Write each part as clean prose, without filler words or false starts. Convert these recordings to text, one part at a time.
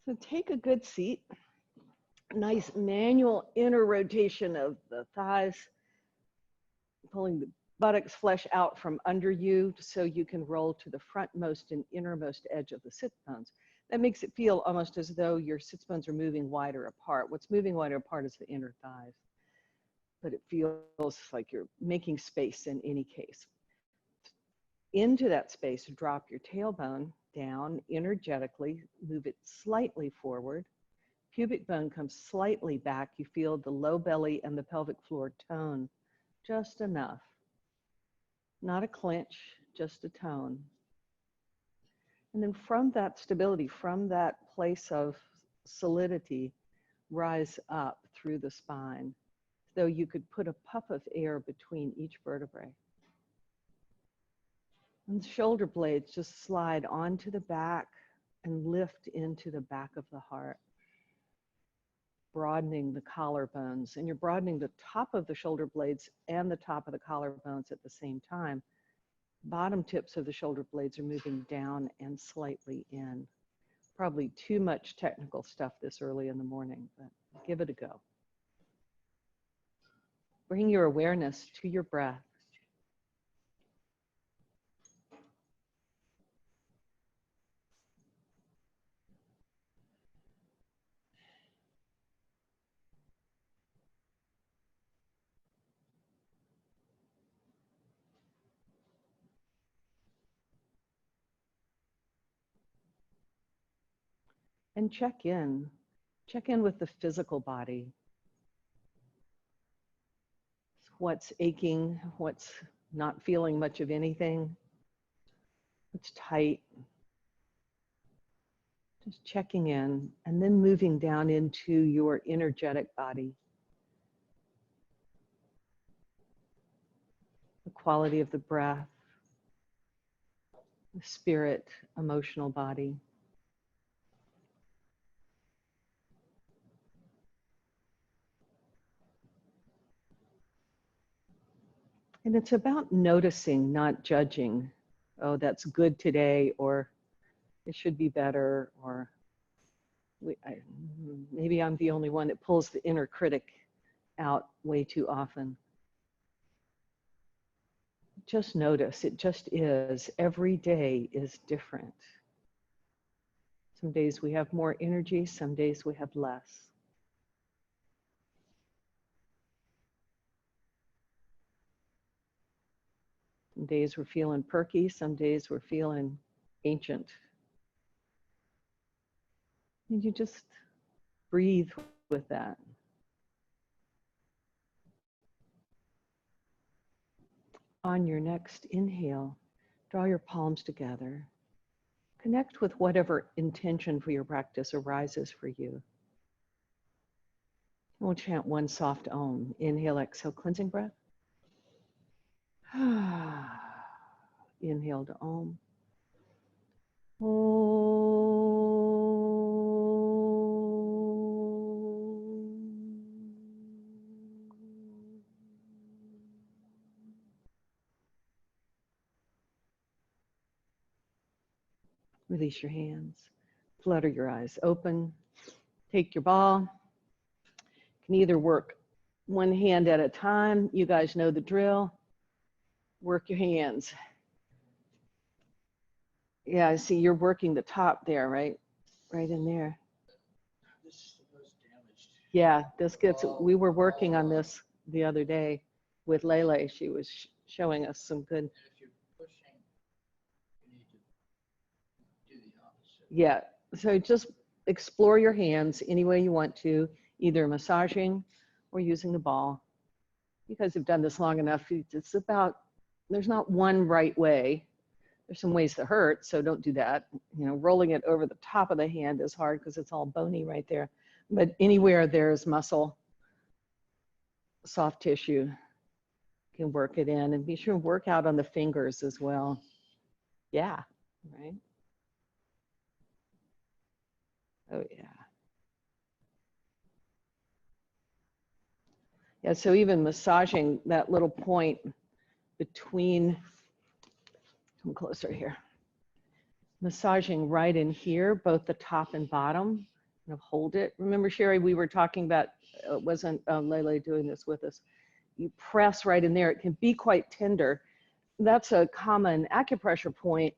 So take a good seat. Nice manual inner rotation of the thighs, pulling the buttocks flesh out from under you so you can roll to the frontmost and innermost edge of the sit bones. That makes it feel almost as though your sits bones are moving wider apart. What's moving wider apart is the inner thighs, but it feels like you're making space in any case. Into that space, drop your tailbone down energetically, move it slightly forward. Pubic bone comes slightly back. You feel the low belly and the pelvic floor tone just enough. Not a clench, just a tone. And then from that stability, from that place of solidity, rise up through the spine, though you could put a puff of air between each vertebrae. And the shoulder blades just slide onto the back and lift into the back of the heart, broadening the collarbones. And you're broadening the top of the shoulder blades and the top of the collarbones at the same time. Bottom tips of the shoulder blades are moving down and slightly in. Probably too much technical stuff this early in the morning, but give it a go. Bring your awareness to your breath. And check in with the physical body. What's aching, what's not feeling much of anything, what's tight. Just checking in and then moving down into your energetic body. The quality of the breath, the spirit, emotional body. And it's about noticing, not judging. Oh, that's good today, or it should be better, or maybe I'm the only one that pulls the inner critic out way too often. Just notice, it just is. Every day is different. Some days we have more energy, some days we have less. Some days we're feeling perky, some days we're feeling ancient. And you just breathe with that. On your next inhale, draw your palms together. Connect with whatever intention for your practice arises for you. We'll chant one soft Om. Inhale, exhale, cleansing breath. Inhale to Om. Release your hands. Flutter your eyes open. Take your ball. You can either work one hand at a time. You guys know the drill. Work your hands. Yeah, I see you're working the top there, right? Right in there. This is the most damaged. Yeah, this gets, we were working on this the other day with Lele. She was showing us some good. And if you're pushing, you need to do the opposite. Yeah, so just explore your hands any way you want to, either massaging or using the ball. You guys have done this long enough. It's about, there's not one right way. There's some ways to hurt, so don't do that. You know, rolling it over the top of the hand is hard because it's all bony right there. But anywhere there's muscle, soft tissue, you can work it in, and be sure to work out on the fingers as well. Yeah, right? Oh, yeah. Yeah, so even massaging that little point between, come closer here, massaging right in here, both the top and bottom. Kind of hold it. Remember, Sherry, we were talking about, it wasn't Lele doing this with us. You press right in there. It can be quite tender. That's a common acupressure point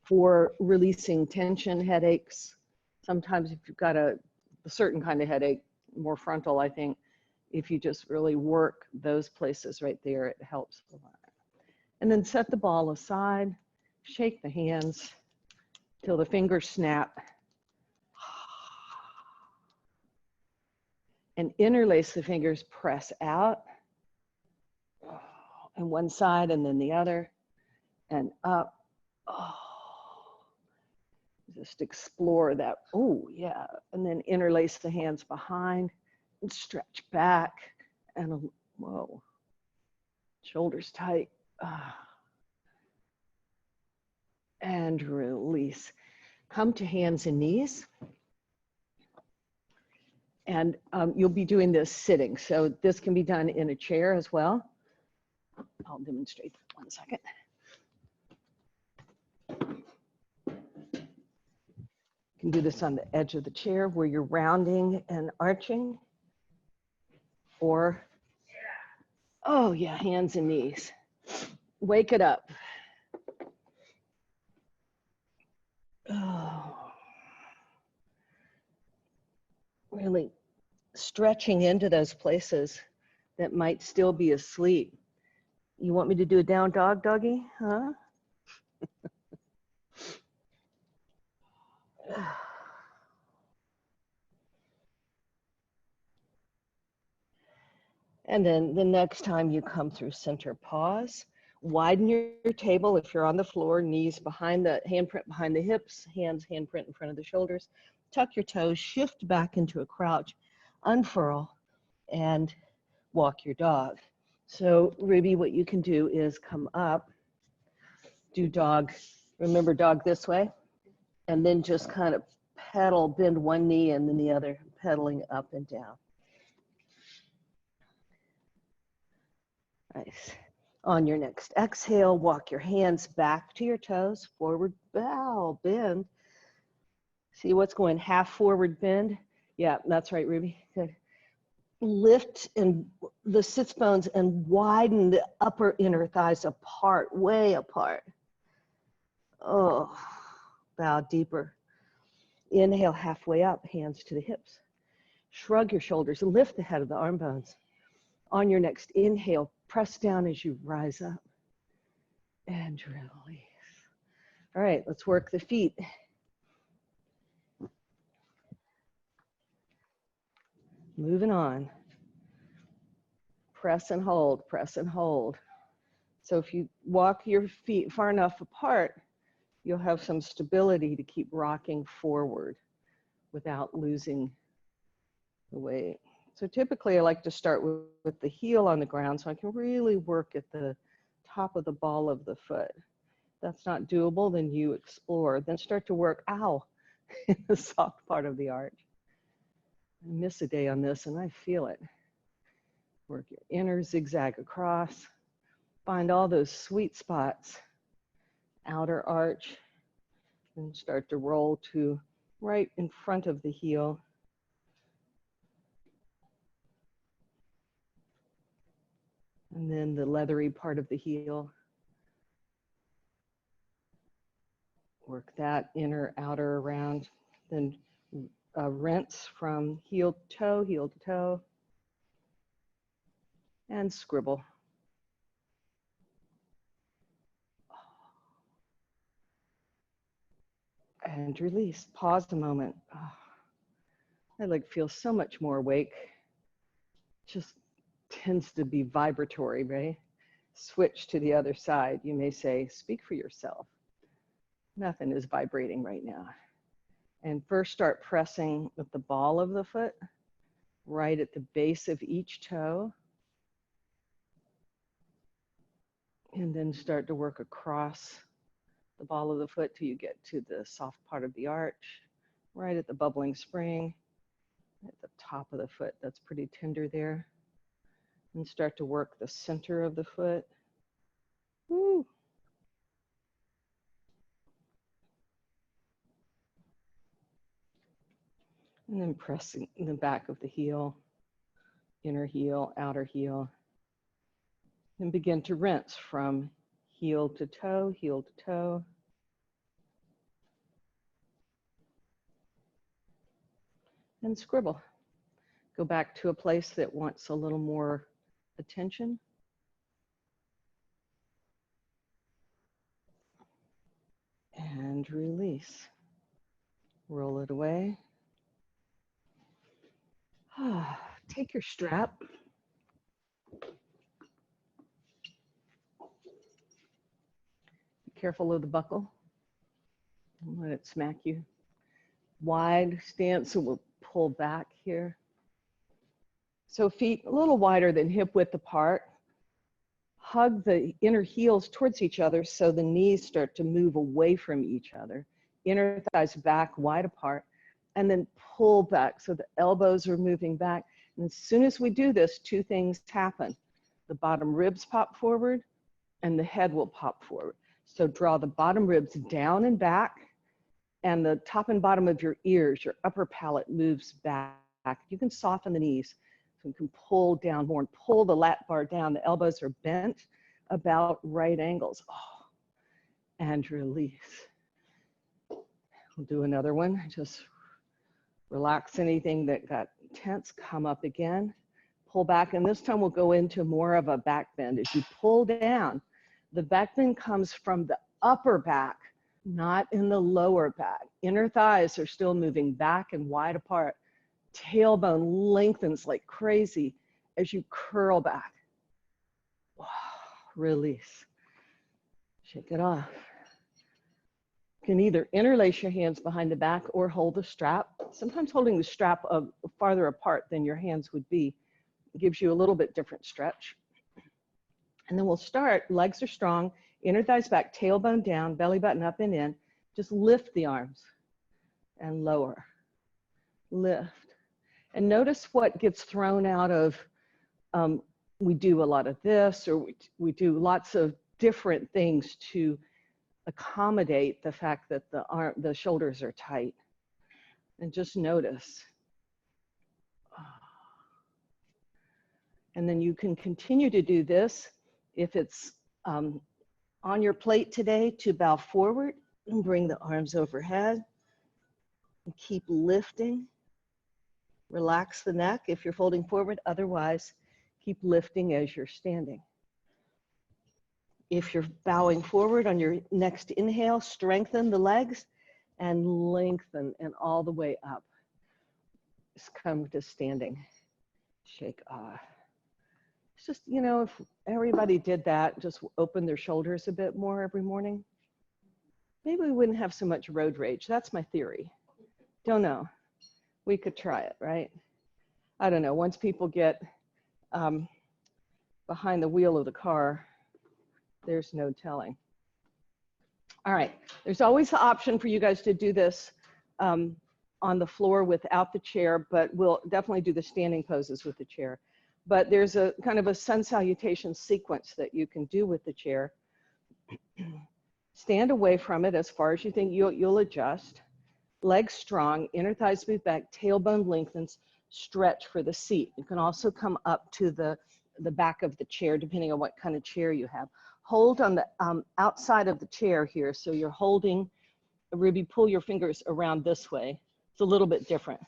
for releasing tension, headaches. Sometimes if you've got a certain kind of headache, more frontal, I think, if you just really work those places right there, it helps a lot. And then set the ball aside, shake the hands till the fingers snap. And interlace the fingers, press out. And one side and then the other. And up. Oh. Just explore that. Oh, yeah. And then interlace the hands behind and stretch back. And whoa. Shoulders tight. And release. Come to hands and knees. And you'll be doing this sitting. So this can be done in a chair as well. I'll demonstrate 1 second. You can do this on the edge of the chair where you're rounding and arching. Or, oh yeah, hands and knees. Wake it up. Oh. Really stretching into those places that might still be asleep. You want me to do a down dog, doggy? Huh? And then the next time you come through center, pause. Widen your table if you're on the floor, knees behind the handprint behind the hips, hands handprint in front of the shoulders. Tuck your toes, shift back into a crouch, unfurl, and walk your dog. So Ruby, what you can do is come up, do dog, remember dog this way, and then just kind of pedal, bend one knee and then the other, pedaling up and down. Nice. On your next exhale, walk your hands back to your toes, forward bow, bend. See what's going half forward bend? Yeah, that's right, Ruby. Good. Lift and the sits bones and widen the upper inner thighs apart, way apart. Oh, bow deeper. Inhale halfway up, hands to the hips. Shrug your shoulders, lift the head of the arm bones. On your next inhale, press down as you rise up and release. All right, let's work the feet. Moving on. Press and hold, press and hold. So if you walk your feet far enough apart, you'll have some stability to keep rocking forward without losing the weight. So typically I like to start with the heel on the ground so I can really work at the top of the ball of the foot. If that's not doable, then you explore. Then start to work, ow, in the soft part of the arch. I miss a day on this and I feel it. Work your inner zigzag across. Find all those sweet spots. Outer arch. And start to roll to right in front of the heel. And then the leathery part of the heel. Work that inner, outer around. Then rinse from heel to toe. And scribble. And release. Pause a moment. Oh, I like feel so much more awake. Just tends to be vibratory, right? Switch to the other side. You may say, speak for yourself. Nothing is vibrating right now. And first start pressing with the ball of the foot, right at the base of each toe. And then start to work across the ball of the foot till you get to the soft part of the arch, right at the bubbling spring, at the top of the foot. That's pretty tender there. And start to work the center of the foot. Woo. And then pressing the back of the heel, inner heel, outer heel. And begin to rinse from heel to toe, heel to toe. And scribble. Go back to a place that wants a little more attention. And release. Roll it away. Take your strap. Be careful of the buckle. Don't let it smack you. Wide stance, so we'll pull back here. So feet a little wider than hip width apart. Hug the inner heels towards each other so the knees start to move away from each other. Inner thighs back, wide apart, and then pull back so the elbows are moving back. And as soon as we do this, two things happen. The bottom ribs pop forward and the head will pop forward. So draw the bottom ribs down and back, and the top and bottom of your ears, your upper palate moves back. You can soften the knees. So you can pull down more and pull the lat bar down. The elbows are bent about right angles. Oh, and release. We'll do another one. Just relax anything that got tense, come up again, pull back, and this time we'll go into more of a back bend. As you pull down, the back bend comes from the upper back, not in the lower back. Inner thighs are still moving back and wide apart. Tailbone lengthens like crazy as you curl back. Release. Shake it off. You can either interlace your hands behind the back or hold the strap. Sometimes holding the strap farther apart than your hands would be gives you a little bit different stretch. And then we'll start, legs are strong, inner thighs back, tailbone down, belly button up and in. Just lift the arms and lower. Lift. And notice what gets thrown out of, we do a lot of this, or we do lots of different things to accommodate the fact that the shoulders are tight. And just notice. And then you can continue to do this if it's on your plate today, to bow forward and bring the arms overhead and keep lifting. Relax the neck if you're folding forward, otherwise keep lifting as you're standing. If you're bowing forward on your next inhale, strengthen the legs and lengthen and all the way up. Just come to standing. Shake off. It's just, you know, if everybody did that, just open their shoulders a bit more every morning, maybe we wouldn't have so much road rage. That's my theory. Don't know. We could try it, right? I don't know. Once people get behind the wheel of the car, there's no telling. All right, there's always the option for you guys to do this on the floor without the chair, but we'll definitely do the standing poses with the chair. But there's a kind of a sun salutation sequence that you can do with the chair. Stand away from it as far as you think you'll adjust. Legs strong, inner thighs move back, tailbone lengthens, stretch for the seat. You can also come up to the back of the chair, depending on what kind of chair you have. Hold on the outside of the chair here. So you're holding, Ruby, pull your fingers around this way. It's a little bit different.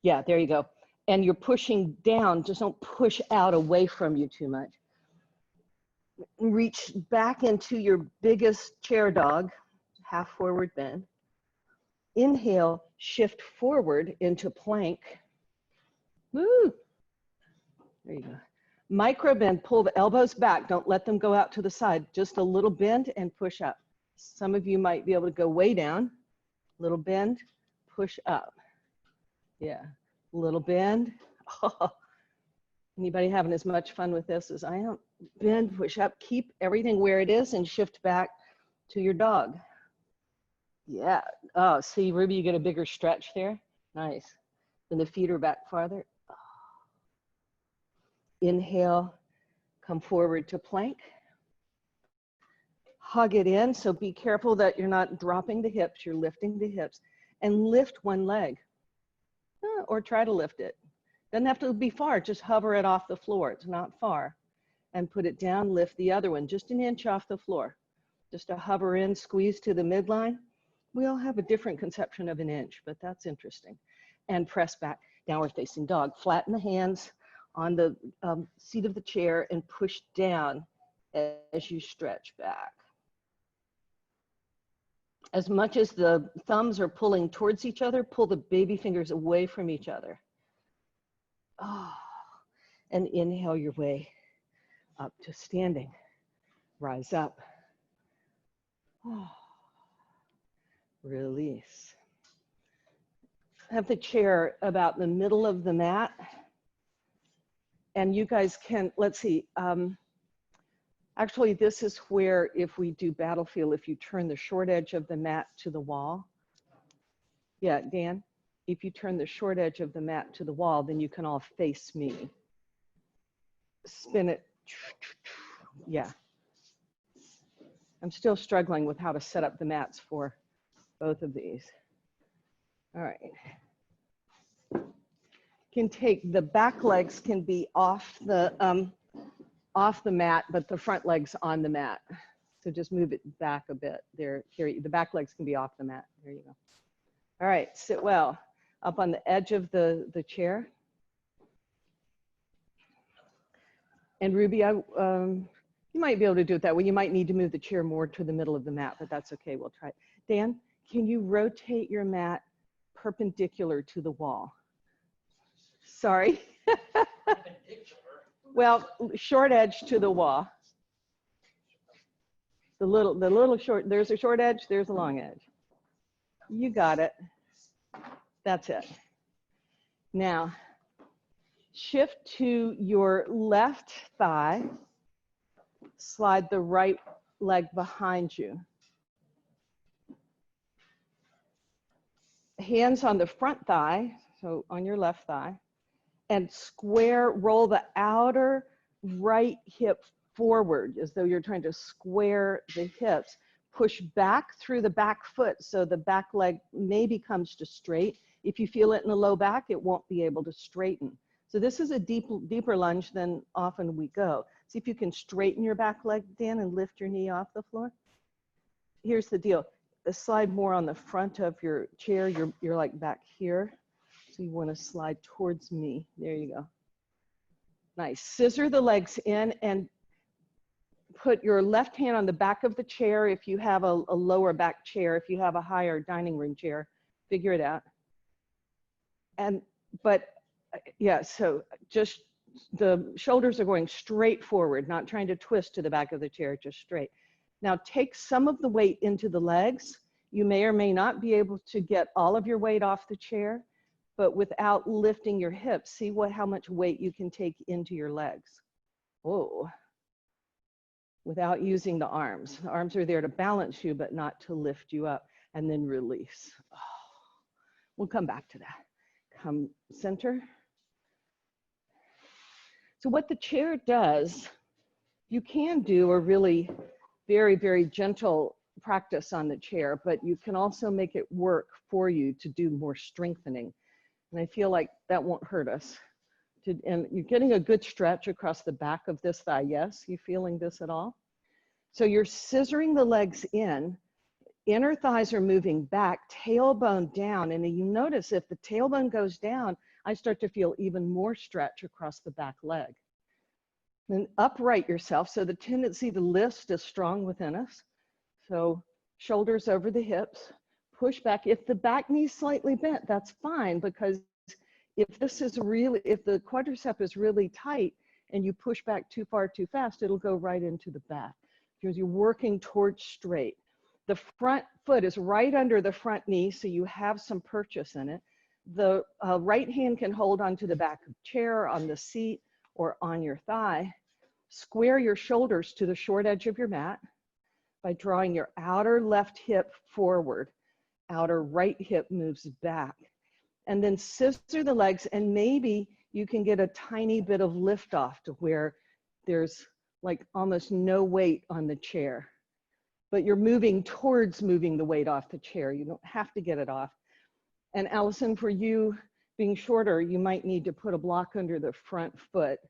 Yeah, there you go. And you're pushing down, just don't push out away from you too much. Reach back into your biggest chair dog, half forward bend. Inhale, shift forward into plank. Woo! There you go. Micro bend, pull the elbows back. Don't let them go out to the side. Just a little bend and push up. Some of you might be able to go way down. Little bend, push up. Yeah, little bend. Oh. Anybody having as much fun with this as I am? Bend, push up, keep everything where it is and shift back to your dog. Yeah, oh, see, Ruby, you get a bigger stretch there. Nice. Then the feet are back farther. Inhale, come forward to plank. Hug it in, so be careful that you're not dropping the hips, you're lifting the hips. And lift one leg. or try to lift it. Doesn't have to be far, just hover it off the floor. It's not far. And put it down, lift the other one just an inch off the floor. Just to hover in, squeeze to the midline. We all have a different conception of an inch, but that's interesting. And press back, downward facing dog. Flatten the hands on the seat of the chair and push down as you stretch back. As much as the thumbs are pulling towards each other, pull the baby fingers away from each other. Oh, and inhale your way up to standing. Rise up. Oh. Release. Have the chair about the middle of the mat. And you guys can, let's see, actually this is where if we do battlefield, if you turn the short edge of the mat to the wall. Yeah, Dan, if you turn the short edge of the mat to the wall, then you can all face me. Spin it. Yeah. I'm still struggling with how to set up the mats for both of these. All right. Can take the back legs can be off the mat, but the front legs on the mat. So just move it back a bit. There, here, the back legs can be off the mat. There you go. All right, sit well. Up on the edge of the chair. And Ruby, you might be able to do it that way. You might need to move the chair more to the middle of the mat, but that's okay, we'll try it. Dan, can you rotate your mat perpendicular to the wall? Sorry. Well, short edge to the wall. The little short, there's a short edge, there's a long edge. You got it. That's it. Now, shift to your left thigh. Slide the right leg behind you. Hands on the front thigh, so on your left thigh, and square, roll the outer right hip forward as though you're trying to square the hips. Push back through the back foot so the back leg maybe comes to straight. If you feel it in the low back, it won't be able to straighten. So this is a deeper lunge than often we go. See if you can straighten your back leg, Dan, and lift your knee off the floor. Here's the deal. Slide more on the front of your chair. You're like back here. So you want to slide towards me. There you go. Nice. Scissor the legs in and put your left hand on the back of the chair if you have a lower back chair. If you have a higher dining room chair, figure it out. But yeah, so just the shoulders are going straight forward, not trying to twist to the back of the chair, just straight. Now take some of the weight into the legs. You may or may not be able to get all of your weight off the chair, but without lifting your hips, see how much weight you can take into your legs. Oh, without using the arms. The arms are there to balance you, but not to lift you up. And then release. Oh, we'll come back to that. Come center. So what the chair does, you can do a really very, very gentle practice on the chair, but you can also make it work for you to do more strengthening. And I feel like that won't hurt us. And you're getting a good stretch across the back of this thigh. Yes, you feeling this at all? So you're scissoring the legs in, inner thighs are moving back, tailbone down. And you notice if the tailbone goes down, I start to feel even more stretch across the back leg. Then upright yourself. So the tendency to lift is strong within us. So shoulders over the hips, push back. If the back knee's slightly bent, that's fine, because if the quadricep is really tight and you push back too far too fast, it'll go right into the back because you're working towards straight. The front foot is right under the front knee, so you have some purchase in it. The right hand can hold onto the back of the chair, on the seat, or on your thigh. Square your shoulders to the short edge of your mat by drawing your outer left hip forward. Outer right hip moves back. And then scissor the legs, and maybe you can get a tiny bit of lift off to where there's like almost no weight on the chair. But you're moving towards moving the weight off the chair. You don't have to get it off. And Allison, for you, being shorter, you might need to put a block under the front foot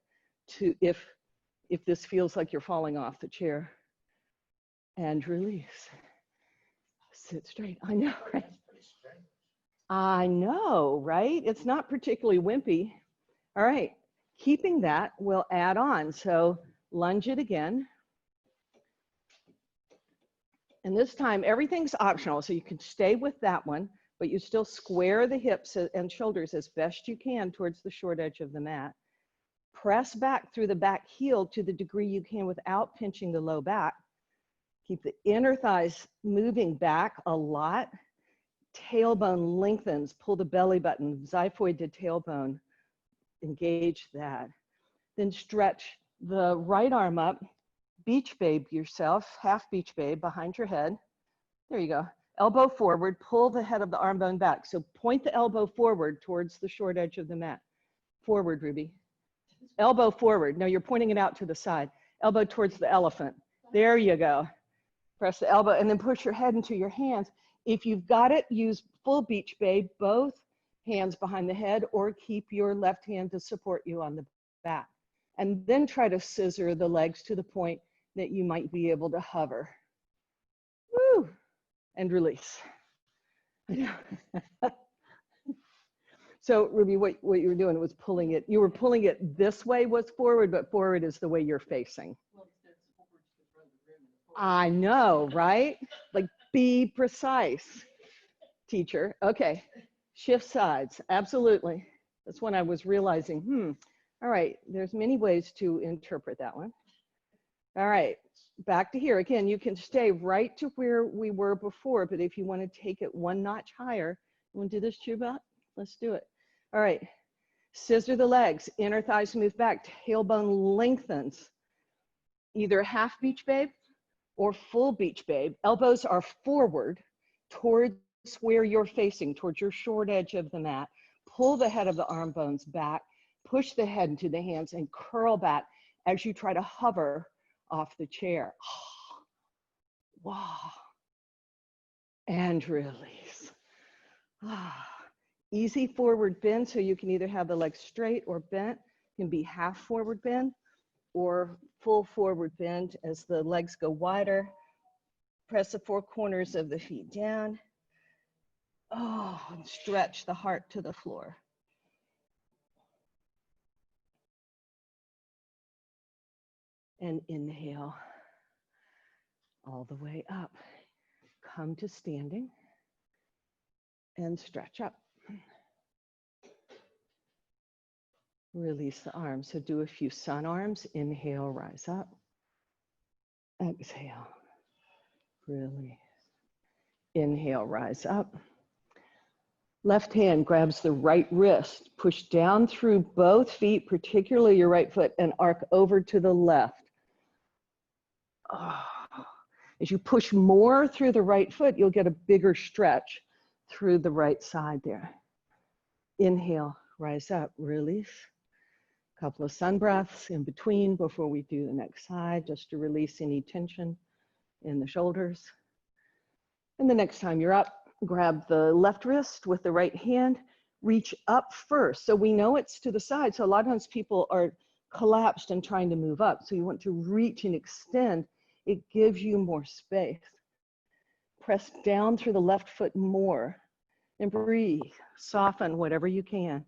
to, if this feels like you're falling off the chair. And release. Sit straight. I know, right? I know, right? It's not particularly wimpy. All right, keeping that, we'll add on. So lunge it again. And this time, everything's optional. So you can stay with that one, but you still square the hips and shoulders as best you can towards the short edge of the mat. Press back through the back heel to the degree you can without pinching the low back. Keep the inner thighs moving back a lot. Tailbone lengthens, pull the belly button, xiphoid to tailbone, engage that. Then stretch the right arm up, beach babe yourself, half beach babe behind your head. There you go. Elbow forward, pull the head of the arm bone back. So point the elbow forward towards the short edge of the mat. Forward, Ruby. Elbow forward. No, you're pointing it out to the side. Elbow towards the elephant. There you go. Press the elbow and then push your head into your hands. If you've got it, use full beach babe, both hands behind the head, or keep your left hand to support you on the back. And then try to scissor the legs to the point that you might be able to hover. Woo! And release. So Ruby, what you were doing was pulling it. You were pulling it this way was forward, but forward is the way you're facing. I know, right? Like, be precise, teacher. Okay, shift sides, absolutely. That's when I was realizing, all right, there's many ways to interpret that one. All right, back to here. Again, you can stay right to where we were before, but if you want to take it one notch higher, you want to do this, Chuba? Let's do it. All right, scissor the legs, inner thighs move back, tailbone lengthens. Either half beach babe or full beach babe. Elbows are forward towards where you're facing, towards your short edge of the mat. Pull the head of the arm bones back, push the head into the hands and curl back as you try to hover off the chair. Wow. And release. Easy forward bend, so you can either have the legs straight or bent. It can be half forward bend or full forward bend as the legs go wider. Press the four corners of the feet down. Oh, and stretch the heart to the floor. And inhale all the way up. Come to standing and stretch up. Release the arms. So do a few sun arms. Inhale, rise up. Exhale, release. Inhale, rise up. Left hand grabs the right wrist. Push down through both feet, particularly your right foot, and arc over to the left. Oh. As you push more through the right foot, you'll get a bigger stretch through the right side there. Inhale, rise up, release. A couple of sun breaths in between before we do the next side, just to release any tension in the shoulders. And the next time you're up, grab the left wrist with the right hand, reach up first. So we know it's to the side. So a lot of times people are collapsed and trying to move up. So you want to reach and extend. It gives you more space. Press down through the left foot more and breathe. Soften whatever you can.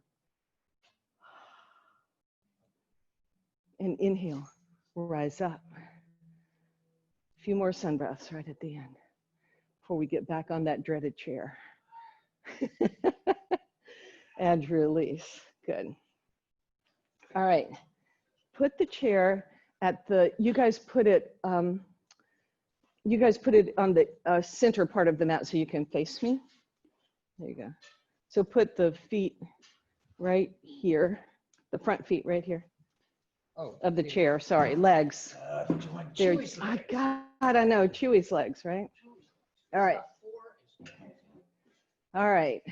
And inhale, rise up. A few more sun breaths right at the end before we get back on that dreaded chair. And release. Good. All right. Put the chair at the, you guys put it on the center part of the mat so you can face me. There you go. So put the feet right here, the front feet right here. Oh, Of the chair, sorry, legs. There, Chewy's oh, legs. God, I know, Chewy's legs, right? All right. All right.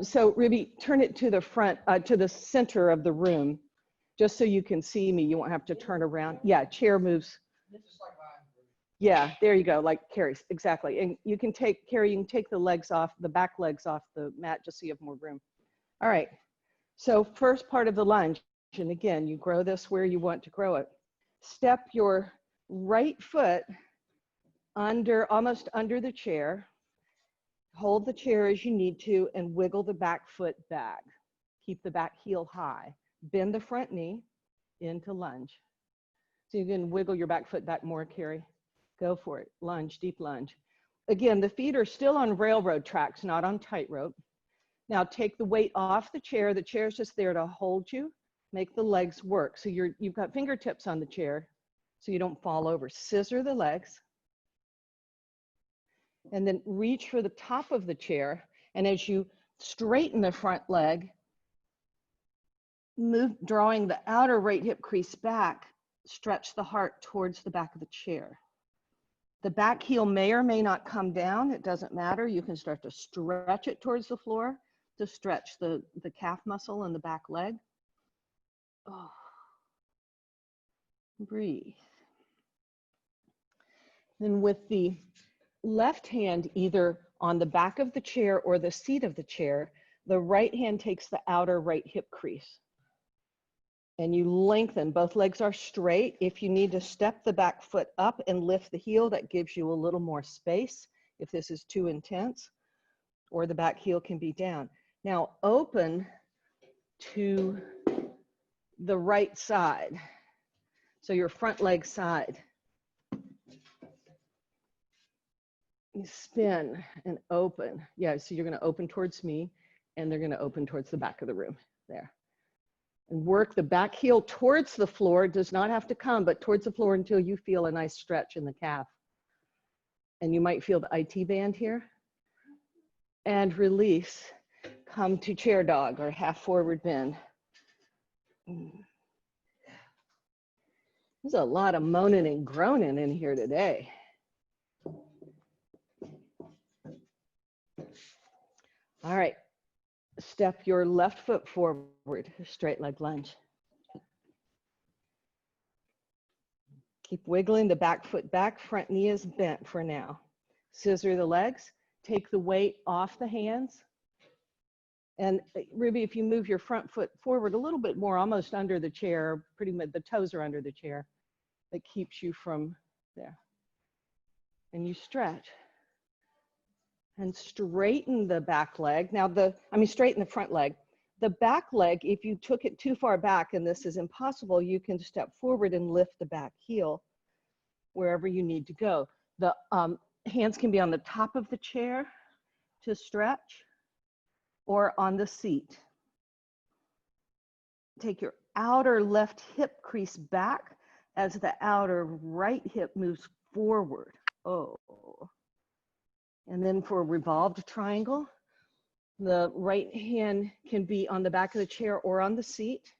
So Ruby, turn it to the front, to the center of the room, just so you can see me. You won't have to turn around. Yeah, chair moves. Yeah, there you go, like Carrie's, exactly. And you can take, Carrie, you can take the legs off, the back legs off the mat, just so you have more room. All right. So first part of the lunge, and again, you grow this where you want to grow it. Step your right foot almost under the chair. Hold the chair as you need to and wiggle the back foot back. Keep the back heel high. Bend the front knee into lunge. So you can wiggle your back foot back more, Carrie. Go for it. Lunge, deep lunge. Again, the feet are still on railroad tracks, not on tightrope. Now take the weight off the chair. The chair is just there to hold you. Make the legs work. So you've got fingertips on the chair so you don't fall over. Scissor the legs. And then reach for the top of the chair. And as you straighten the front leg, move, drawing the outer right hip crease back, stretch the heart towards the back of the chair. The back heel may or may not come down. It doesn't matter. You can start to stretch it towards the floor to stretch the calf muscle and the back leg. Oh. Breathe. Then with the left hand either on the back of the chair or the seat of the chair, the right hand takes the outer right hip crease. And you lengthen, both legs are straight. If you need to step the back foot up and lift the heel, that gives you a little more space if this is too intense, or the back heel can be down. Now open to the right side. So your front leg side. You spin and open. Yeah, so you're gonna open towards me and they're gonna open towards the back of the room, there. And work the back heel towards the floor. It does not have to come, but towards the floor until you feel a nice stretch in the calf. And you might feel the IT band here. And release. Come to chair dog or half forward bend. There's a lot of moaning and groaning in here today. All right. Step your left foot forward, straight leg lunge. Keep wiggling the back foot back, front knee is bent for now. Scissor the legs, take the weight off the hands. And Ruby, if you move your front foot forward a little bit more, almost under the chair, pretty much the toes are under the chair, that keeps you from there. And you stretch. And straighten the back leg. Now straighten the front leg. The back leg, if you took it too far back, and this is impossible, you can step forward and lift the back heel wherever you need to go. The hands can be on the top of the chair to stretch or on the seat. Take your outer left hip crease back as the outer right hip moves forward. Oh. And then for a revolved triangle, the right hand can be on the back of the chair or on the seat.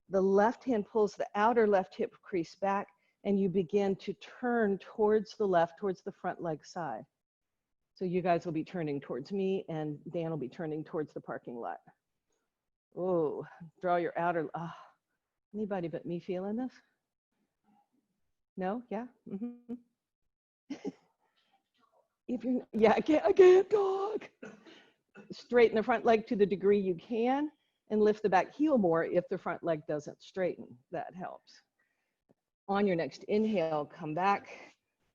The left hand pulls the outer left hip crease back and you begin to turn towards the left, towards the front leg side. So you guys will be turning towards me and Dan will be turning towards the parking lot. Oh, draw your outer, anybody but me feeling this? No, yeah? Mm-hmm. If you're, yeah, I can't talk. Straighten the front leg to the degree you can and lift the back heel more if the front leg doesn't straighten. That helps. On your next inhale, come back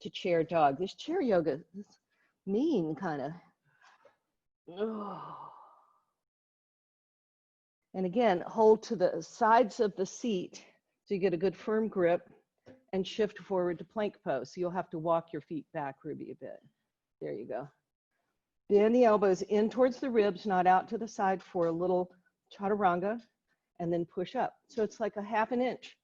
to chair dog. This chair yoga is mean, kind of. Oh. And again, hold to the sides of the seat so you get a good firm grip and shift forward to plank pose. So you'll have to walk your feet back, Ruby, a bit. There you go. Bend the elbows in towards the ribs, not out to the side for a little chaturanga, and then push up. So it's like a half an inch.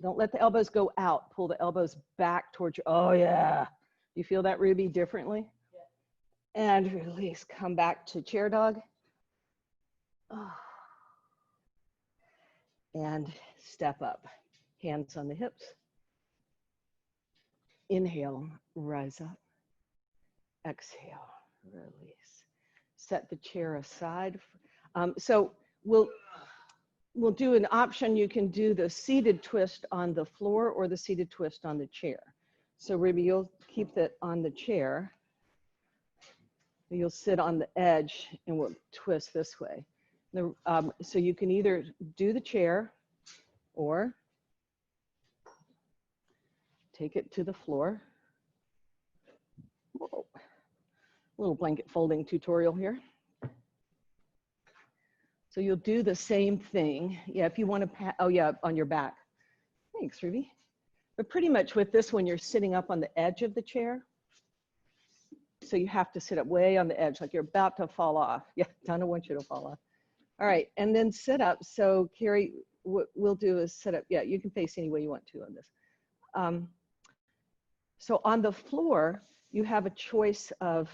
Don't let the elbows go out. Pull the elbows back towards you. Oh yeah. You feel that, Ruby, differently? Yeah. And release. Come back to chair dog. Oh. And step up. Hands on the hips. Inhale, rise up. Exhale, release. Set the chair aside. So we'll do an option. You can do the seated twist on the floor or the seated twist on the chair. So Ruby, you'll keep that on the chair. You'll sit on the edge and we'll twist this way. So you can either do the chair or take it to the floor. Whoa. Little blanket folding tutorial here. So you'll do the same thing. Yeah, if you want to, oh yeah, on your back. Thanks, Ruby. But pretty much with this one, you're sitting up on the edge of the chair. So you have to sit up way on the edge, like you're about to fall off. Yeah, Donna wants you to fall off. All right, and then sit up. So Carrie, what we'll do is sit up. Yeah, you can face any way you want to on this. So on the floor, you have a choice of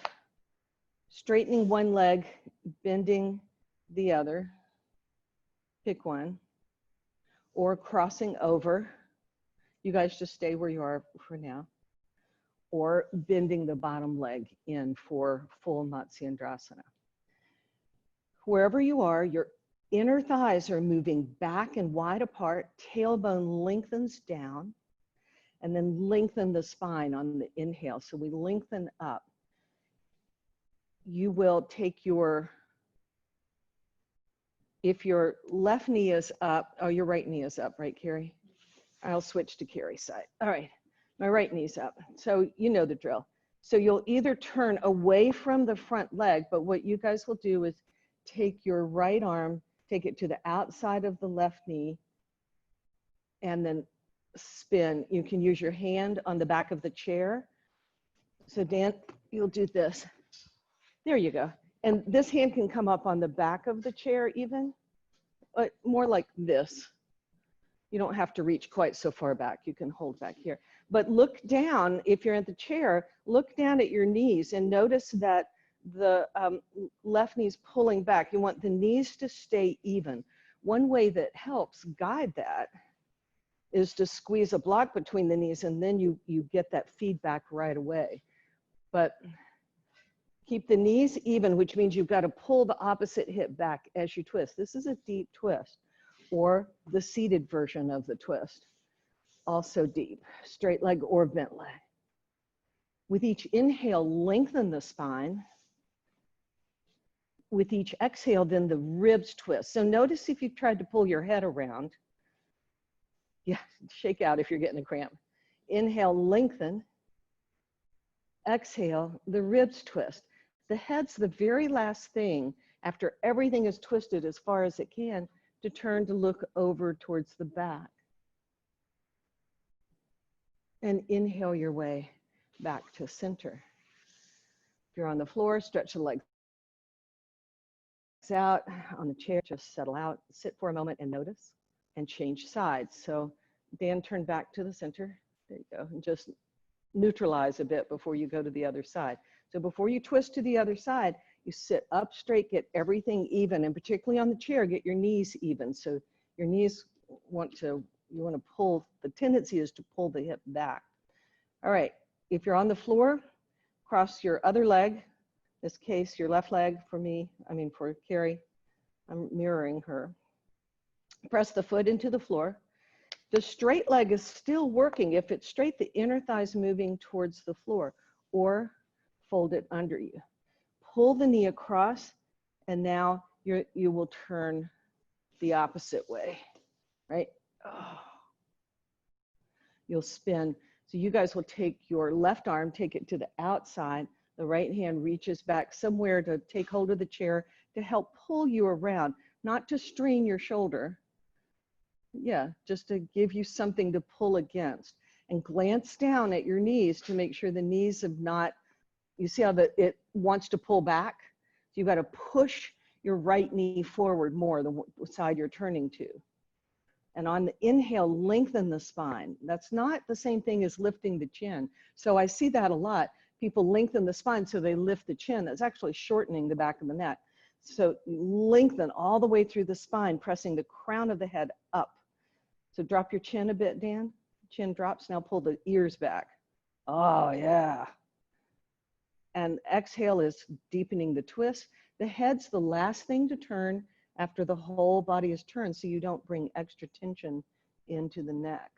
straightening one leg, bending the other, pick one, or crossing over. You guys just stay where you are for now, or bending the bottom leg in for full Matsyendrasana. Wherever you are, your inner thighs are moving back and wide apart, tailbone lengthens down, and then lengthen the spine on the inhale. So we lengthen up. You will take if your left knee is up, oh, your right knee is up, right, Carrie? I'll switch to Carrie's side. All right, my right knee's up. So you know the drill. So you'll either turn away from the front leg, but what you guys will do is take your right arm, take it to the outside of the left knee, and then spin. You can use your hand on the back of the chair. So Dan, you'll do this. There you go. And this hand can come up on the back of the chair even, more like this. You don't have to reach quite so far back. You can hold back here. But look down, if you're at the chair, look down at your knees and notice that the left knee's pulling back. You want the knees to stay even. One way that helps guide that is to squeeze a block between the knees, and then you get that feedback right away. But keep the knees even, which means you've got to pull the opposite hip back as you twist. This is a deep twist, or the seated version of the twist. Also deep, straight leg or bent leg. With each inhale, lengthen the spine. With each exhale, then the ribs twist. So notice if you've tried to pull your head around. Yeah, shake out if you're getting a cramp. Inhale, lengthen. Exhale, the ribs twist. The head's the very last thing after everything is twisted as far as it can to turn to look over towards the back. And inhale your way back to center. If you're on the floor, stretch the legs out. On the chair, just settle out, sit for a moment and notice, and change sides. So Dan, turn back to the center. There you go. And just neutralize a bit before you go to the other side. So before you twist to the other side, you sit up straight, get everything even, and particularly on the chair, get your knees even. So your knees you want to pull, the tendency is to pull the hip back. All right, if you're on the floor, cross your other leg. In this case, your left leg for Carrie. I'm mirroring her. Press the foot into the floor. The straight leg is still working. If it's straight, the inner thigh is moving towards the floor, or fold it under you. Pull the knee across, and now you will turn the opposite way, right? Oh. You'll spin. So you guys will take your left arm, take it to the outside. The right hand reaches back somewhere to take hold of the chair to help pull you around, not to strain your shoulder. Yeah, just to give you something to pull against. And glance down at your knees to make sure the knees have not, you see how it wants to pull back? So you've got to push your right knee forward more, the side you're turning to. And on the inhale, lengthen the spine. That's not the same thing as lifting the chin. So I see that a lot. People lengthen the spine so they lift the chin. That's actually shortening the back of the neck. So lengthen all the way through the spine, pressing the crown of the head up. So drop your chin a bit, Dan. Chin drops. Now pull the ears back. Oh, yeah. And exhale is deepening the twist. The head's the last thing to turn after the whole body is turned, so you don't bring extra tension into the neck.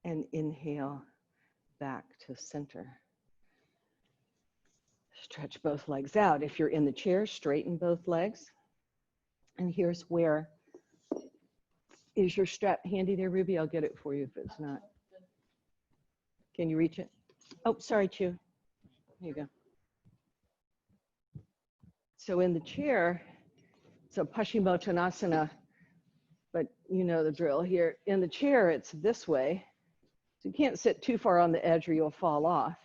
And inhale back to center. Stretch both legs out. If you're in the chair, straighten both legs. And here's where, is your strap handy there, Ruby? I'll get it for you if it's not. Can you reach it? Oh, sorry, Chu. Here you go. So in the chair, so Paschimottanasana, but you know the drill here. In the chair, it's this way. So you can't sit too far on the edge or you'll fall off.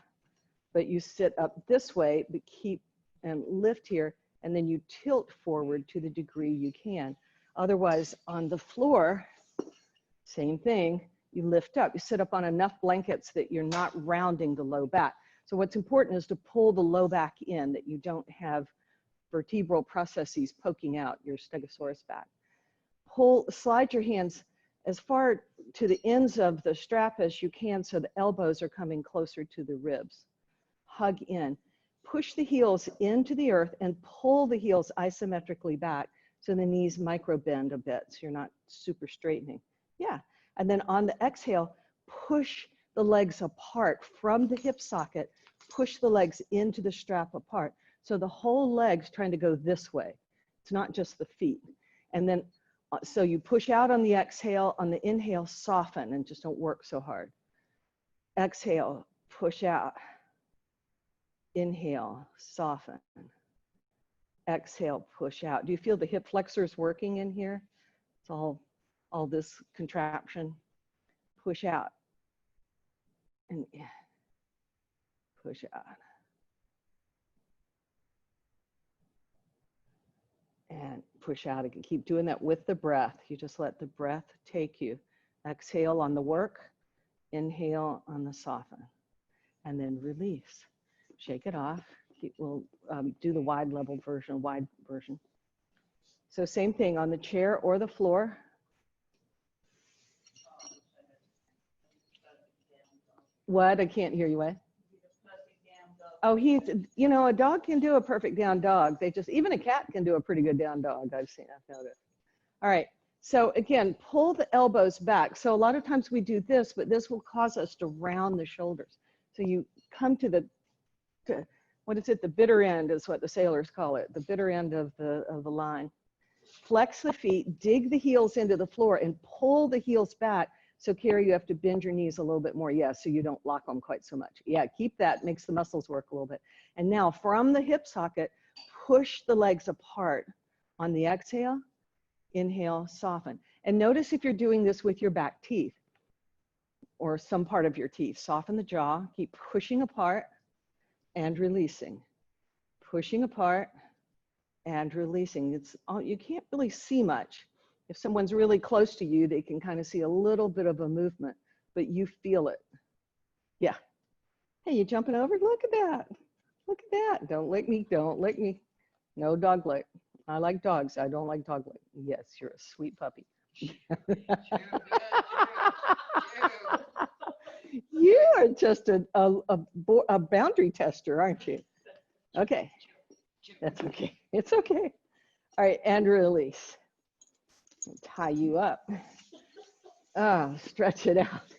But you sit up this way, but keep and lift here, and then you tilt forward to the degree you can. Otherwise, on the floor, same thing, you lift up. You sit up on enough blankets that you're not rounding the low back. So what's important is to pull the low back in, that you don't have vertebral processes poking out your stegosaurus back. Slide your hands as far to the ends of the strap as you can so the elbows are coming closer to the ribs. Hug in. Push the heels into the earth and pull the heels isometrically back so the knees micro bend a bit so you're not super straightening. Yeah. And then on the exhale, push the legs apart from the hip socket, push the legs into the strap apart. So the whole leg's trying to go this way. It's not just the feet. And then, so you push out on the exhale, on the inhale, soften and just don't work so hard. Exhale, push out. Inhale, soften. Exhale, push out. Do you feel the hip flexors working in here? It's all this contraction. Push out. And push out. And push out again. Keep doing that with the breath. You just let the breath take you. Exhale on the work. Inhale on the soften. And then release. Shake it off. We'll do the wide version. So same thing on the chair or the floor. What? I can't hear you. What? Oh, you know, a dog can do a perfect down dog. Even a cat can do a pretty good down dog. I've noticed. All right. So again, pull the elbows back. So a lot of times we do this, but this will cause us to round the shoulders. So you come to what is it? The bitter end is what the sailors call it. The bitter end of the line. Flex the feet, dig the heels into the floor and pull the heels back. So Carrie, you have to bend your knees a little bit more. Yeah, so you don't lock them quite so much. Yeah, keep that, makes the muscles work a little bit. And now from the hip socket, push the legs apart. On the exhale, inhale, soften. And notice if you're doing this with your back teeth or some part of your teeth. Soften the jaw, keep pushing apart and releasing. Pushing apart and releasing. You can't really see much. If someone's really close to you, they can kind of see a little bit of a movement, but you feel it. Yeah. Hey, you jumping over? Look at that. Look at that. Don't lick me. Don't lick me. No dog lick. I like dogs. I don't like dog lick. Yes, you're a sweet puppy. You are just a boundary tester, aren't you? Okay. That's okay. It's okay. All right, and release. Tie you up. Stretch it out.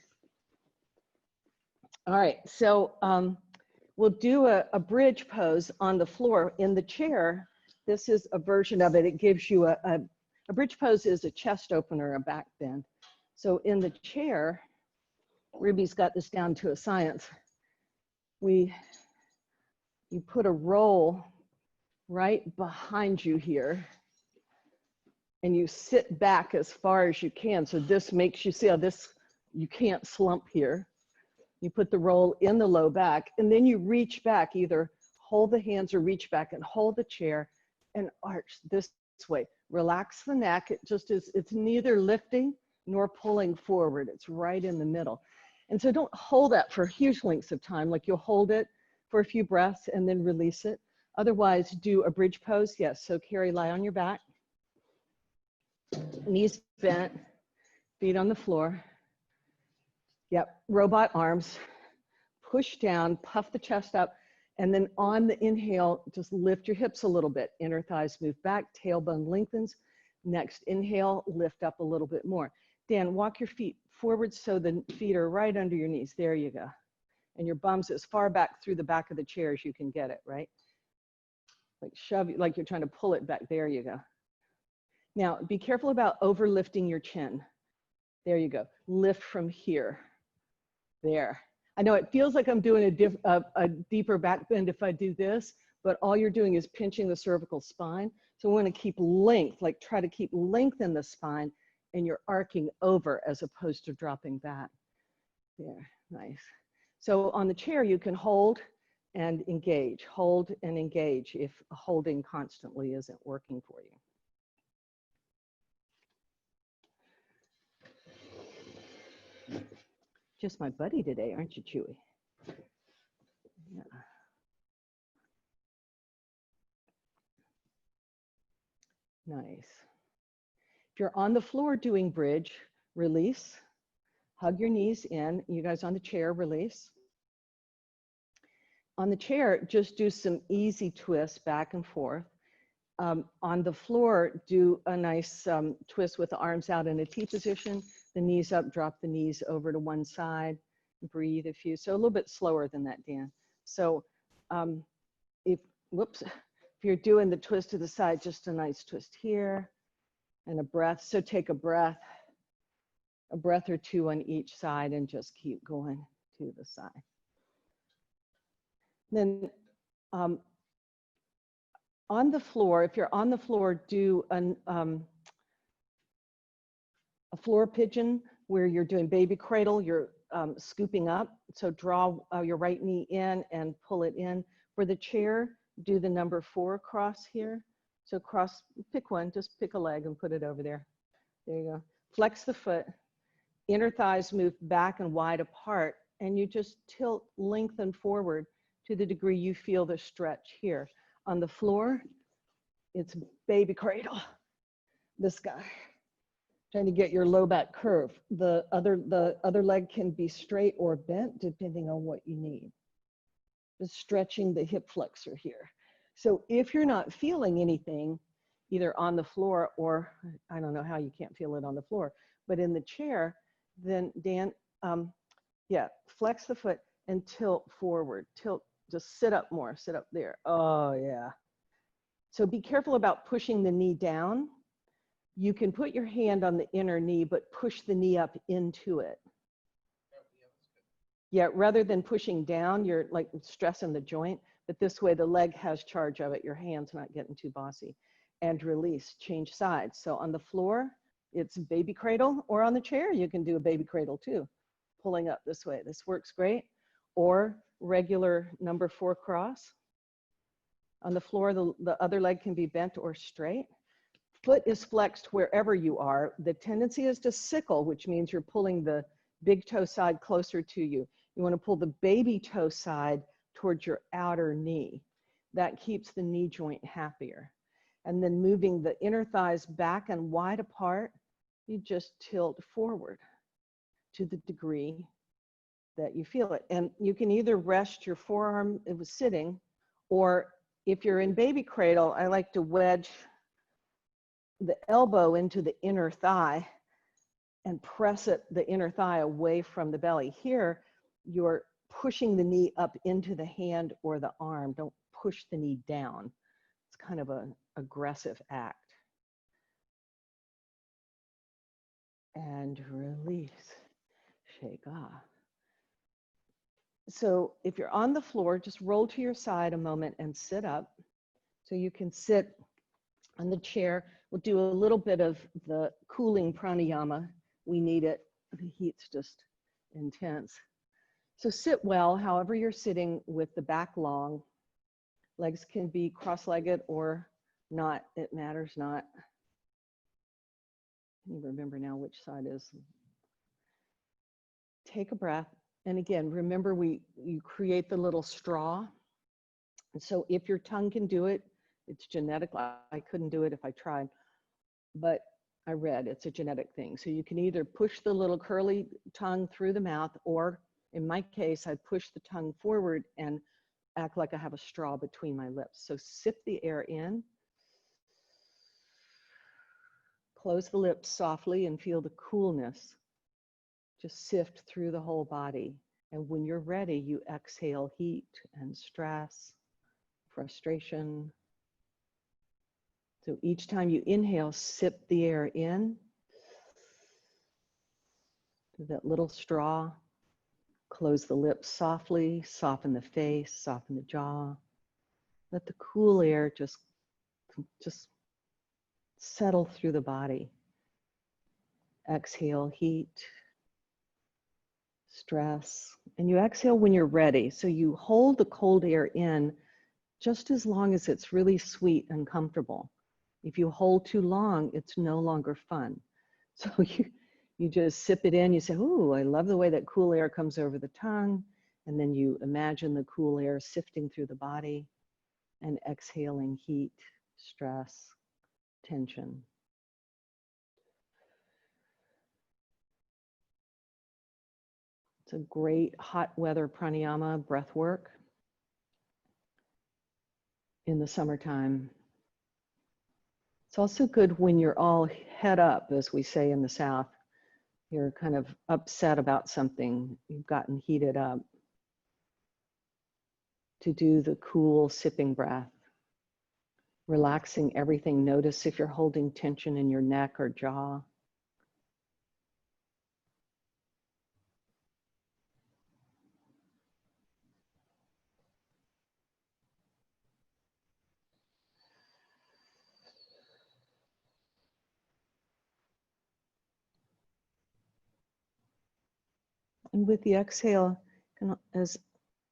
All right, so we'll do a bridge pose on the floor. In the chair, this is a version of it. It gives you a bridge pose is a chest opener, a back bend. So in the chair, Ruby's got this down to a science. You put a roll right behind you here, and you sit back as far as you can. So this makes you see how you can't slump here. You put the roll in the low back, and then you reach back, either hold the hands or reach back and hold the chair and arch this way. Relax the neck. It's neither lifting nor pulling forward. It's right in the middle. And so don't hold that for huge lengths of time. Like you'll hold it for a few breaths and then release it. Otherwise, do a bridge pose. Yes, so Carrie, lie on your back. Knees bent, feet on the floor. Yep, robot arms. Push down, puff the chest up, and then on the inhale, just lift your hips a little bit. Inner thighs move back, tailbone lengthens. Next inhale, lift up a little bit more. Dan, walk your feet forward so the feet are right under your knees. There you go. And your bum's as far back through the back of the chair as you can get it, right? like shove, like you're trying to pull it back. There you go. Now, be careful about overlifting your chin. There you go. Lift from here. There. I know it feels like I'm doing a deeper back bend if I do this, but all you're doing is pinching the cervical spine. So we want to keep length, like try to keep length in the spine, and you're arcing over as opposed to dropping back. There, nice. So on the chair, you can hold and engage, hold and engage if holding constantly isn't working for you. Just my buddy today, aren't you, Chewy? Yeah. Nice. If you're on the floor doing bridge, release, hug your knees in. You guys on the chair, release. On the chair, just do some easy twists back and forth. On the floor, do a nice twist with the arms out in a T position, the knees up, drop the knees over to one side, breathe a few. So a little bit slower than that, Dan. So if you're doing the twist to the side, just a nice twist here and a breath. So take a breath or two on each side and just keep going to the side. Then on the floor, if you're on the floor, do a floor pigeon where you're doing baby cradle, you're scooping up. So draw your right knee in and pull it in. For the chair, do the number 4 across here. So cross, pick one, just pick a leg and put it over there. There you go. Flex the foot, inner thighs move back and wide apart, and you just tilt, lengthen forward to the degree you feel the stretch here. On the floor, it's baby cradle. This guy, trying to get your low back curve. The other leg can be straight or bent depending on what you need. Just stretching the hip flexor here. So if you're not feeling anything, either on the floor or, I don't know how you can't feel it on the floor, but in the chair, then Dan, yeah, flex the foot and tilt forward, tilt, just sit up more, sit up there. Oh yeah. So be careful about pushing the knee down. You can put your hand on the inner knee, but push the knee up into it. Yeah, rather than pushing down, you're like stressing the joint, but this way the leg has charge of it. Your hand's not getting too bossy. And release, change sides. So on the floor, it's baby cradle, or on the chair, you can do a baby cradle too. Pulling up this way, this works great. Or regular number 4 cross. On the floor, the other leg can be bent or straight. Foot is flexed wherever you are. The tendency is to sickle, which means you're pulling the big toe side closer to you. You want to pull the baby toe side towards your outer knee. That keeps the knee joint happier. And then moving the inner thighs back and wide apart, you just tilt forward to the degree that you feel it. And you can either rest your forearm, it was sitting, or if you're in baby cradle, I like to wedge the elbow into the inner thigh and press it, the inner thigh away from the belly. Here, you're pushing the knee up into the hand or the arm. Don't push the knee down. It's kind of an aggressive act. And release, shake off. So if you're on the floor, just roll to your side a moment and sit up. So you can sit on the chair. We'll do a little bit of the cooling pranayama. We need it. The heat's just intense. So sit well, however you're sitting, with the back long. Legs can be cross-legged or not. It matters not. I can't remember now which side is. Take a breath. And again, remember you create the little straw. And so if your tongue can do it, it's genetic. I couldn't do it if I tried, but I read it's a genetic thing. So you can either push the little curly tongue through the mouth, or in my case, I push the tongue forward and act like I have a straw between my lips. So sip the air in, close the lips softly and feel the coolness just sift through the whole body. And when you're ready, you exhale heat and stress, frustration, So each time you inhale, sip the air in through that little straw. Close the lips softly, soften the face, soften the jaw. Let the cool air just settle through the body. Exhale, heat, stress, and you exhale when you're ready. So you hold the cold air in just as long as it's really sweet and comfortable. If you hold too long, it's no longer fun. So you just sip it in, you say, ooh, I love the way that cool air comes over the tongue. And then you imagine the cool air sifting through the body and exhaling heat, stress, tension. It's a great hot weather pranayama breath work in the summertime. It's also good when you're all head up, as we say in the South. You're kind of upset about something, you've gotten heated up, to do the cool sipping breath, relaxing everything. Notice if you're holding tension in your neck or jaw. And with the exhale, as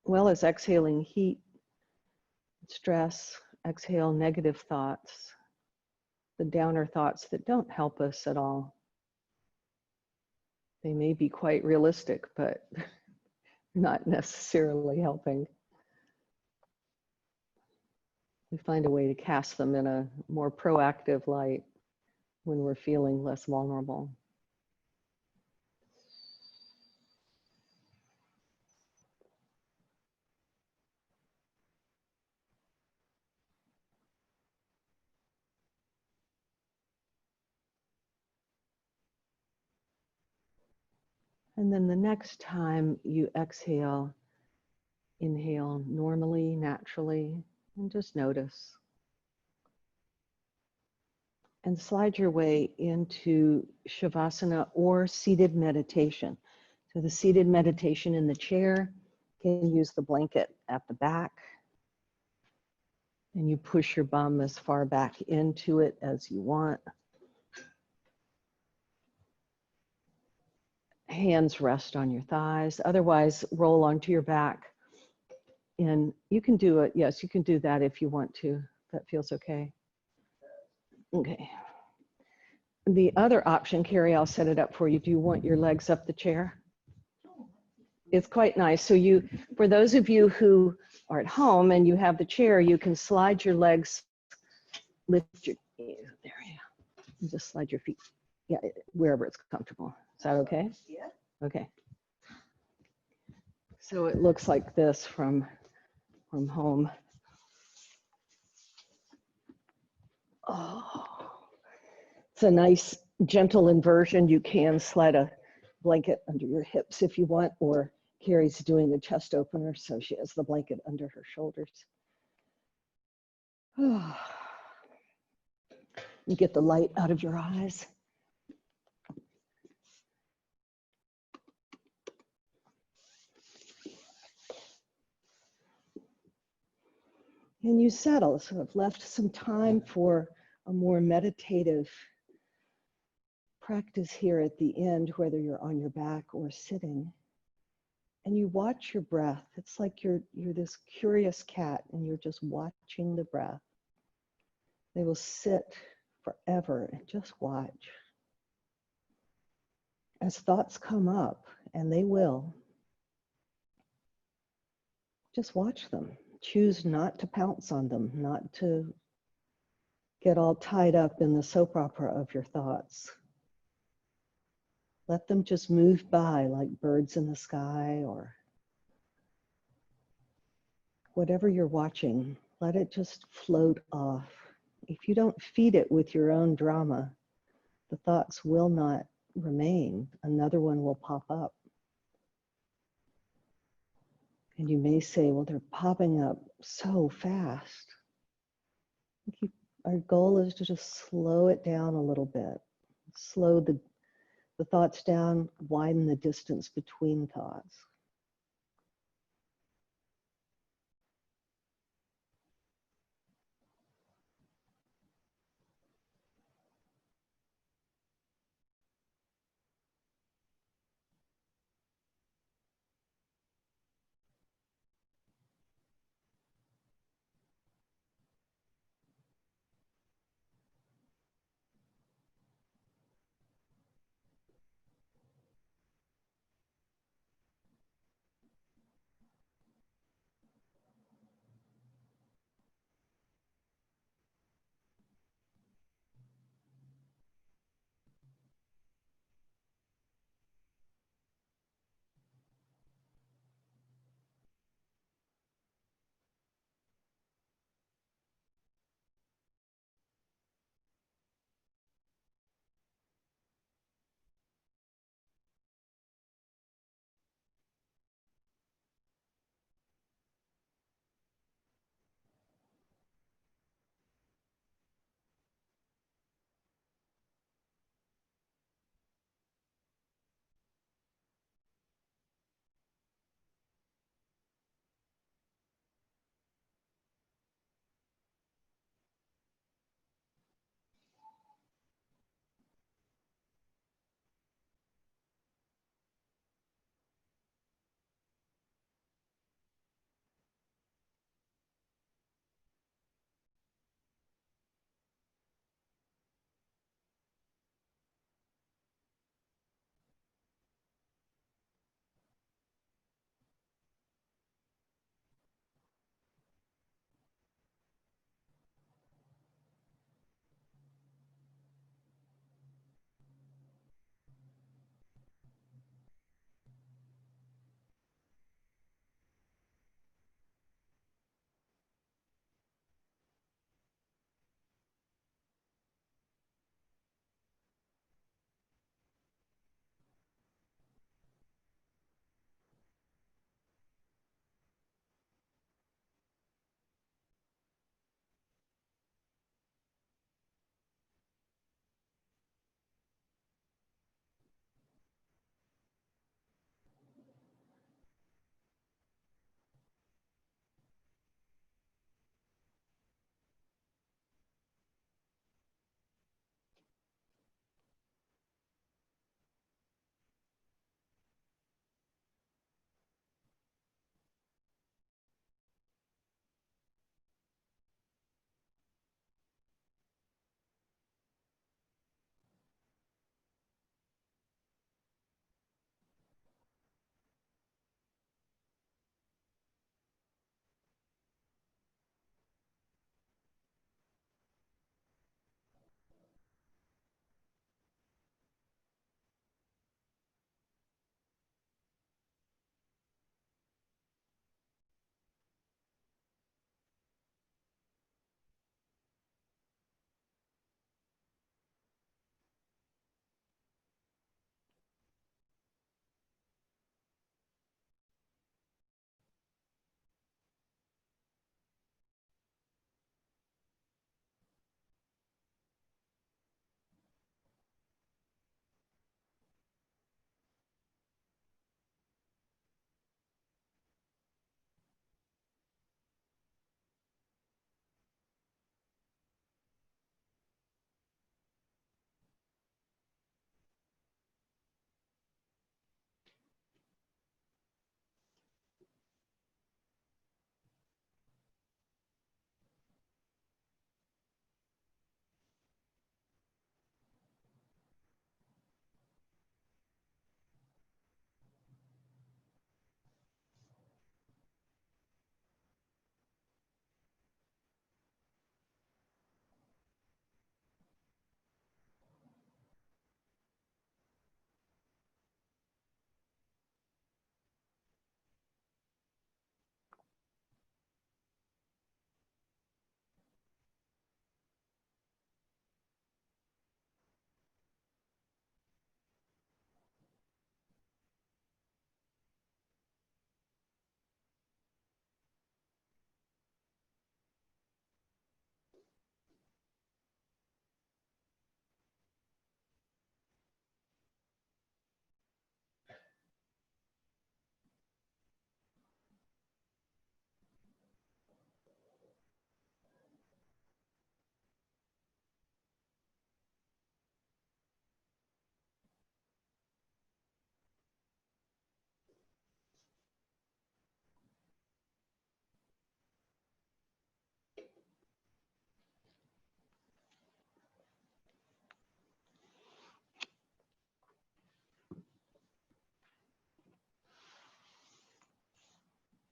well as exhaling heat, stress, exhale negative thoughts, the downer thoughts that don't help us at all. They may be quite realistic, but not necessarily helping. We find a way to cast them in a more proactive light when we're feeling less vulnerable. And then the next time you exhale, inhale normally, naturally, and just notice. And slide your way into Shavasana or seated meditation. So the seated meditation in the chair, you can use the blanket at the back. And you push your bum as far back into it as you want. Hands rest on your thighs. Otherwise, roll onto your back. And you can do it. Yes, you can do that if you want to. That feels okay. Okay. The other option, Carrie, I'll set it up for you. Do you want your legs up the chair? It's quite nice. So you, for those of you who are at home and you have the chair, you can slide your legs, lift your, there you go. Just slide your feet, yeah, wherever it's comfortable. Is that okay? Yeah. Okay. So it looks like this from home. Oh, it's a nice gentle inversion. You can slide a blanket under your hips if you want, or Carrie's doing a chest opener, so she has the blanket under her shoulders. Oh. You get the light out of your eyes. And you settle, so I've left some time for a more meditative practice here at the end, whether you're on your back or sitting. And you watch your breath. It's like you're this curious cat and you're just watching the breath. They will sit forever and just watch. As thoughts come up, and they will, just watch them. Choose not to pounce on them, not to get all tied up in the soap opera of your thoughts. Let them just move by like birds in the sky or whatever you're watching. Let it just float off. If you don't feed it with your own drama, the thoughts will not remain. Another one will pop up. And you may say, well, they're popping up so fast. Our goal is to just slow it down a little bit. Slow the thoughts down, widen the distance between thoughts.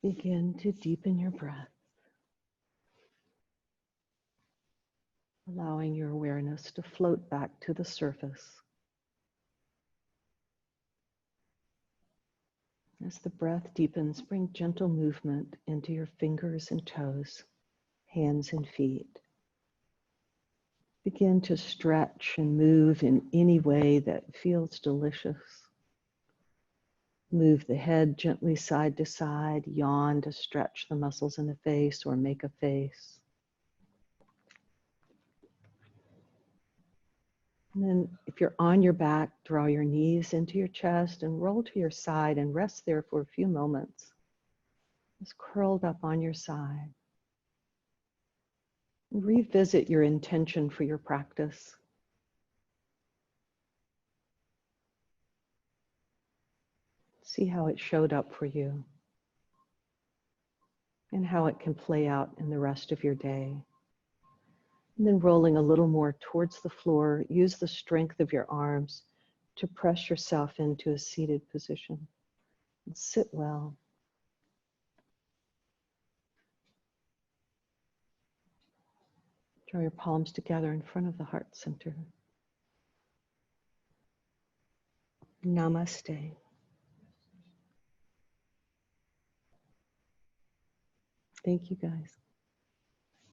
Begin to deepen your breath, allowing your awareness to float back to the surface. As the breath deepens, bring gentle movement into your fingers and toes, hands and feet. Begin to stretch and move in any way that feels delicious. Move the head gently side to side, yawn to stretch the muscles in the face or make a face. And then if you're on your back, draw your knees into your chest and roll to your side and rest there for a few moments. Just curled up on your side. Revisit your intention for your practice. See how it showed up for you and how it can play out in the rest of your day. And then rolling a little more towards the floor, use the strength of your arms to press yourself into a seated position. And sit well. Draw your palms together in front of the heart center. Namaste. Thank you, guys.